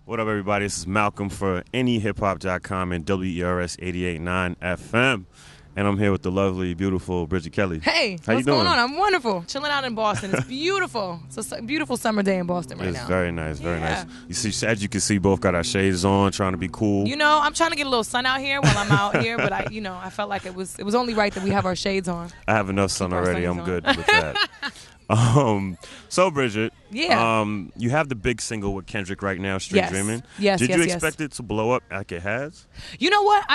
What up, everybody? This is Malcolm for anyhiphop.com and WERS 88.9 FM. And I'm here with the lovely, beautiful Bridget Kelly. Hey, How what's you doing? going on? I'm wonderful. Chilling out in Boston. It's beautiful. It's a beautiful summer day in Boston right now. It's very nice, very nice. You see, as you can see, both got our shades on, trying to be cool. You know, I'm trying to get a little sun out here while I'm out here, but I felt like it was only right that we have our shades on. I have enough sun already. I'm good with that. So Bridget, yeah, you have the big single with Kendrick right now, Street Dreaming. Yes, Did you expect it to blow up like it has? You know what?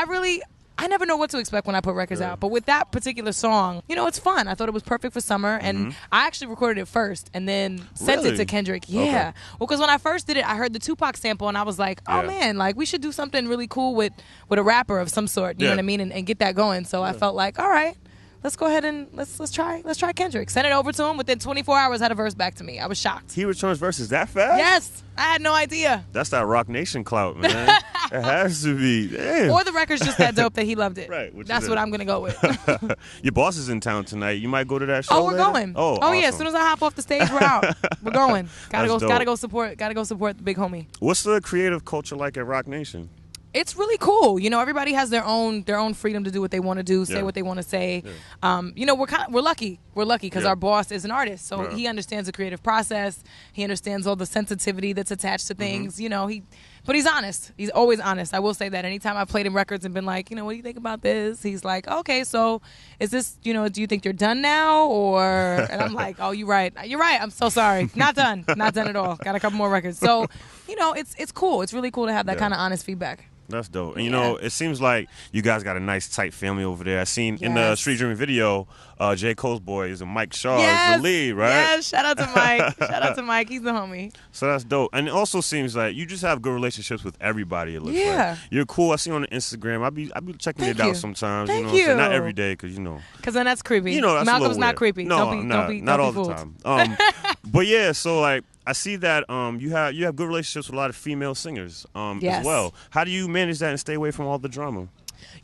I never know what to expect when I put records out. But with that particular song, it's fun. I thought it was perfect for summer. And I actually recorded it first and then sent it to Kendrick. Yeah. Okay. Well, because when I first did it, I heard the Tupac sample and I was like, oh, man, like we should do something really cool with a rapper of some sort. You know what I mean? And get that going. So I felt like, all right. Let's go ahead and let's try Kendrick. Sent it over to him. Within 24 hours, had a verse back to me. I was shocked. He returns verses that fast? Yes. I had no idea. That's that Roc Nation clout, man. It has to be. Damn. Or the record's just that dope that he loved it. Right. That's what I'm going to go with. Your boss is in town tonight. You might go to that show. Oh, we're later? going. Oh, yeah. awesome. As soon as I hop off the stage, we're out. We're going. Gotta go support the big homie. What's the creative culture like at Roc Nation? It's really cool. Everybody has their own freedom to do what they want to do, say what they want to say. Yeah. We're lucky. We're lucky because our boss is an artist, so he understands the creative process. He understands all the sensitivity that's attached to things. But he's honest. He's always honest. I will say that. Anytime I've played him records and been like, what do you think about this? He's like, okay, so is this, do you think you're done now? And I'm like, oh, you're right. You're right. I'm so sorry. Not done. Not done at all. Got a couple more records. So, it's cool. It's really cool to have that kind of honest feedback. That's dope. And, it seems like you guys got a nice, tight family over there. I seen in the Street Dreaming video, J. Cole's boys and Mike Shaw is the lead, right? Yes, shout out to Mike. Shout out to Mike. He's the homie. So that's dope. And it also seems like you just have good relationships with everybody, it looks like. You're cool. I see you on the Instagram. I be checking it out sometimes. Thank you. you. Not every day because, Because then that's creepy. That's Malcolm's not weird. creepy. No, not all fooled. the time. But yeah, so like, I see that you have good relationships with a lot of female singers as well. How do you manage that and stay away from all the drama?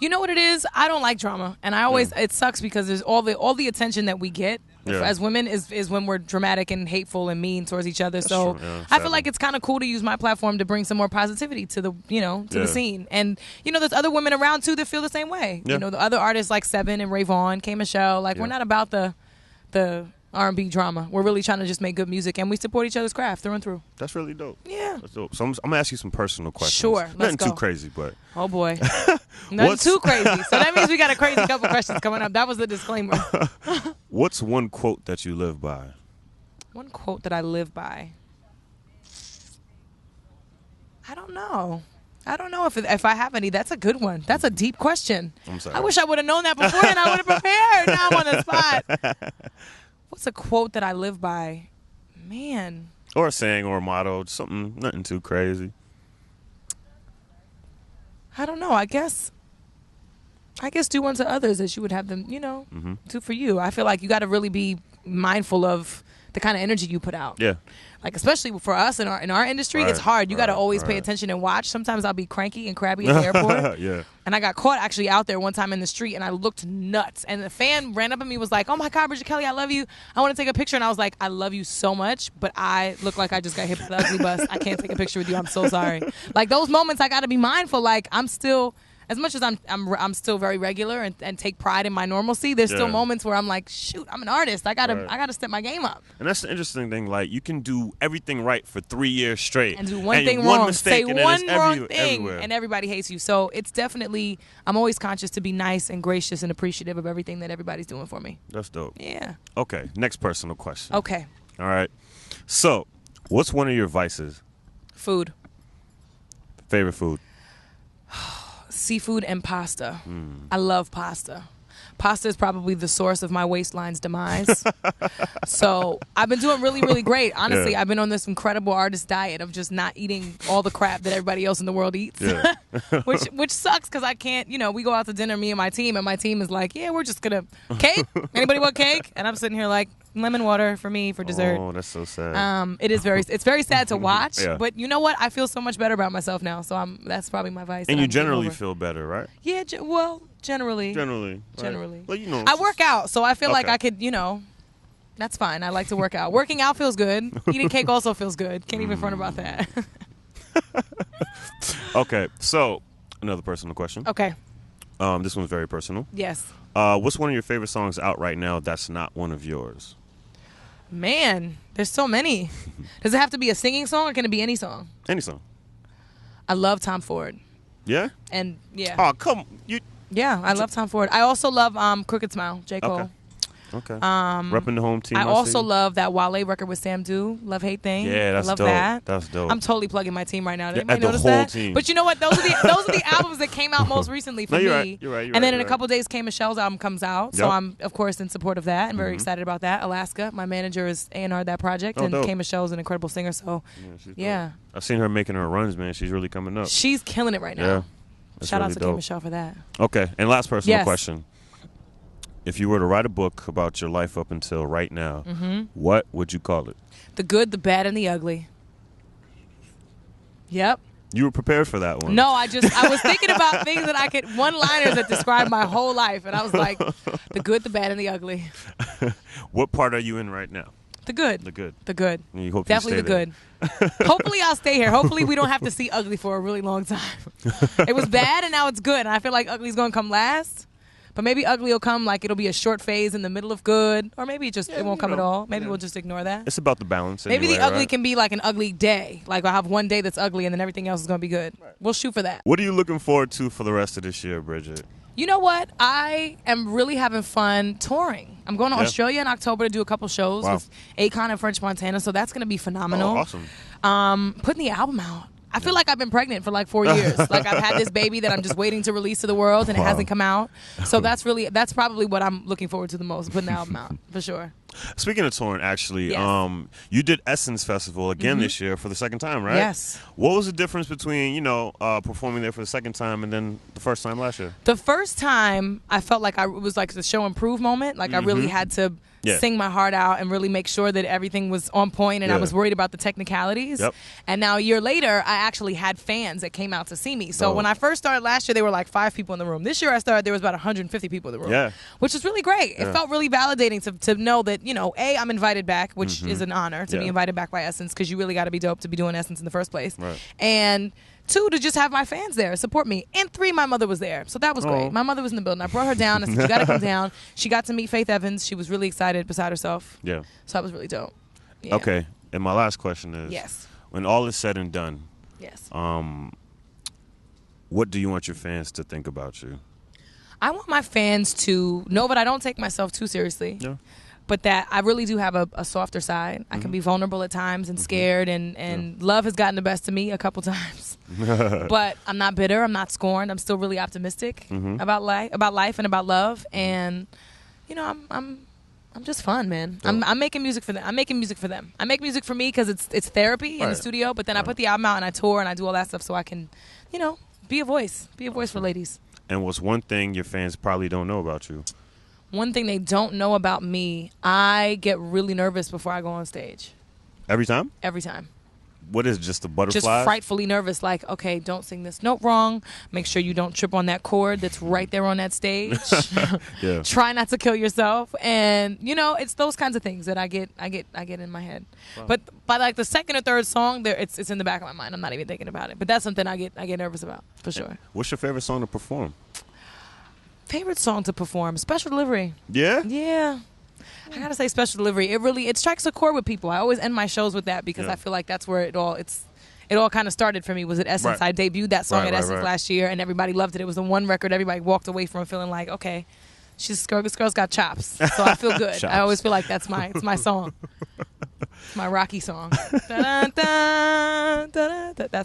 You know what it is? I don't like drama, and I always it sucks because there's all the attention that we get as women is when we're dramatic and hateful and mean towards each other. So I feel like it's kind of cool to use my platform to bring some more positivity to the the scene. And there's other women around too that feel the same way. The other artists like Seven and Ray Vaughn, K Michelle. Like we're not about the R&B drama. We're really trying to just make good music, and we support each other's craft through and through. That's really dope. Yeah. That's dope. So I'm going to ask you some personal questions. Sure. Nothing too crazy, but... Oh, boy. Nothing too crazy. So that means we got a crazy couple questions coming up. That was the disclaimer. What's one quote that you live by? One quote that I live by? I don't know. I don't know if I have any. That's a good one. That's a deep question. I'm sorry. I wish I would have known that before and I would have prepared. Now I'm on the spot. What's a quote that I live by? Man. Or a saying or a motto. Something, nothing too crazy. I don't know. I guess do unto others as you would have them, do for you. I feel like you got to really be mindful of the kind of energy you put out. Yeah. Like, especially for us in our industry, it's hard. You got to always pay attention and watch. Sometimes I'll be cranky and crabby at the airport. Yeah. And I got caught actually out there one time in the street, and I looked nuts. And the fan ran up at me, was like, "Oh my God, Bridget Kelly, I love you. I want to take a picture." And I was like, "I love you so much, but I look like I just got hit by the ugly bus. I can't take a picture with you. I'm so sorry." Like those moments, I got to be mindful. Like I'm still. As much as I'm still very regular and take pride in my normalcy, there's still moments where I'm like, shoot, I'm an artist. I gotta step my game up. And that's the interesting thing. Like you can do everything right for 3 years straight, and do one thing wrong, mistake, say and one wrong thing, everywhere. and everybody hates you. So it's definitely, I'm always conscious to be nice and gracious and appreciative of everything that everybody's doing for me. That's dope. Yeah. Okay. Next personal question. Okay. All right. So, what's one of your vices? Food. Favorite food? Seafood and pasta. I love pasta. Pasta is probably the source of my waistline's demise. So I've been doing really, really great. Honestly, I've been on this incredible artist diet of just not eating all the crap that everybody else in the world eats. Yeah. which sucks because I can't, we go out to dinner, me and my team is like, yeah, we're just going to, cake? Anybody want cake? And I'm sitting here like, lemon water for me for dessert. Oh, that's so sad. It's very sad to watch, but you know what? I feel so much better about myself now. So that's probably my vice. And you generally feel better, right? Yeah, generally. Generally. Well, I work out, so I feel like I could, that's fine. I like to work out. Working out feels good. Eating cake also feels good. Can't even front about that. Okay, so another personal question. Okay. This one's very personal. Yes. What's one of your favorite songs out right now that's not one of yours? Man, there's so many. Does it have to be a singing song or can it be any song? Any song. I love Tom Ford. Yeah? And yeah. Oh, come you. Yeah, I love Tom Ford. I also love Crooked Smile, J. Cole. Okay. Repping the home team. I also love that Wale record with Sam Dew, Love Hate Thing. Yeah, that's I love dope. that. That's dope. I'm totally plugging my team right now. Did anybody the notice whole that? team. But you know what? Those are the albums that came out most recently for me. You're right. And then in a couple days, K Michelle's album comes out, so I'm of course in support of that and very excited about that. Alaska, my manager is A&R that project, and dope. K Michelle's an incredible singer. So yeah. I've seen her making her runs, man. She's really coming up. She's killing it right now. Yeah. Shout really out to dope. K Michelle for that. Okay, and last personal Yes. question. If you were to write a book about your life up until right now, what would you call it? The Good, the Bad, and the Ugly. Yep. You were prepared for that one. No, I was thinking about things that I could, one-liners that describe my whole life, and I was like, the good, the bad, and the ugly. What part are you in right now? The good. The good. The good. And you hope Definitely you stay the good. Hopefully I'll stay here. Hopefully we don't have to see ugly for a really long time. It was bad and now it's good, and I feel like ugly's going to come last. But maybe ugly will come, like it'll be a short phase in the middle of good, or maybe it won't come at all. Maybe we'll just ignore that. It's about the balance. Maybe anyway, the ugly right? can be like an ugly day. Like I'll have one day that's ugly and then everything else is going to be good. Right. We'll shoot for that. What are you looking forward to for the rest of this year, Bridget? You know what? I am really having fun touring. I'm going to Australia in October to do a couple shows with Akon and French Montana, so that's going to be phenomenal. Oh, awesome. Putting the album out. I feel like I've been pregnant for like 4 years. Like I've had this baby that I'm just waiting to release to the world, and it hasn't come out. So that's probably what I'm looking forward to the most, putting the album out, for sure. Speaking of touring, actually, Yes. you did Essence Festival again this year for the second time, right? Yes. What was the difference between, performing there for the second time and then the first time last year? The first time, I felt like it was like the show improve moment. Like I really had to sing my heart out and really make sure that everything was on point, and I was worried about the technicalities. Yep. And now a year later, I actually had fans that came out to see me. So when I first started last year, there were like 5 people in the room. This year I started, there was about 150 people in the room, which was really great. It felt really validating to know that, A, I'm invited back, which is an honor to be invited back by Essence, because you really got to be dope to be doing Essence in the first place. Right. And 2, to just have my fans there support me. And 3, my mother was there. So that was great. My mother was in the building. I brought her down. I said, you got to come down. She got to meet Faith Evans. She was really excited, beside herself. Yeah. So that was really dope. Yeah. Okay. And my last question is, Yes. when all is said and done, Yes. what do you want your fans to think about you? I want my fans to know that I don't take myself too seriously. Yeah. But that I really do have a softer side. I can be vulnerable at times and scared, and love has gotten the best of me a couple times. But I'm not bitter. I'm not scorned. I'm still really optimistic about life and about love. And I'm just fun, man. I'm making music for them. I'm making music for them. I make music for me because it's therapy in the studio. But then I put the album out and I tour and I do all that stuff so I can, be a voice for ladies. And what's one thing your fans probably don't know about you? One thing they don't know about me, I get really nervous before I go on stage. Every time? Every time. What is it, just the butterflies? Just frightfully nervous, like, okay, don't sing this note wrong. Make sure you don't trip on that chord that's right there on that stage. Try not to kill yourself. And, it's those kinds of things that I get in my head. Wow. But by like the second or third song, it's in the back of my mind. I'm not even thinking about it. But that's something I get nervous about, for sure. What's your favorite song to perform? Favorite song to perform? Special Delivery. Yeah? Yeah. I gotta say Special Delivery. It strikes a chord with people. I always end my shows with that because I feel like that's where it all kind of started for me, was at Essence. Right. I debuted that song at Essence right. last year, and everybody loved it. It was the one record everybody walked away from feeling like, okay, this girl's got chops. So I feel good. I always feel like it's my song. It's my Rocky song. That's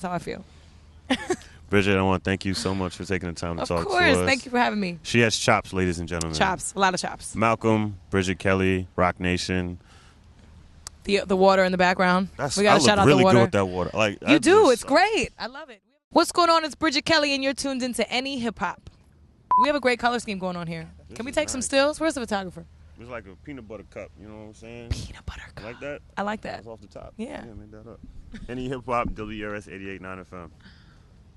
how I feel. Bridget, I want to thank you so much for taking the time to talk to us. Of course. Thank you for having me. She has chops, ladies and gentlemen. Chops. A lot of chops. Malcolm, Bridget Kelly, Roc Nation. The water in the background. We got to shout out the water. I look really good with that water. You do. It's great. I love it. What's going on? It's Bridget Kelly, and you're tuned into Any Hip Hop. We have a great color scheme going on here. Can we take some stills? Where's the photographer? It's like a peanut butter cup. You know what I'm saying? Peanut butter cup. Like that? I like that. That's off the top. Yeah. Make that up. Any Hip Hop, WRS 88.9 FM.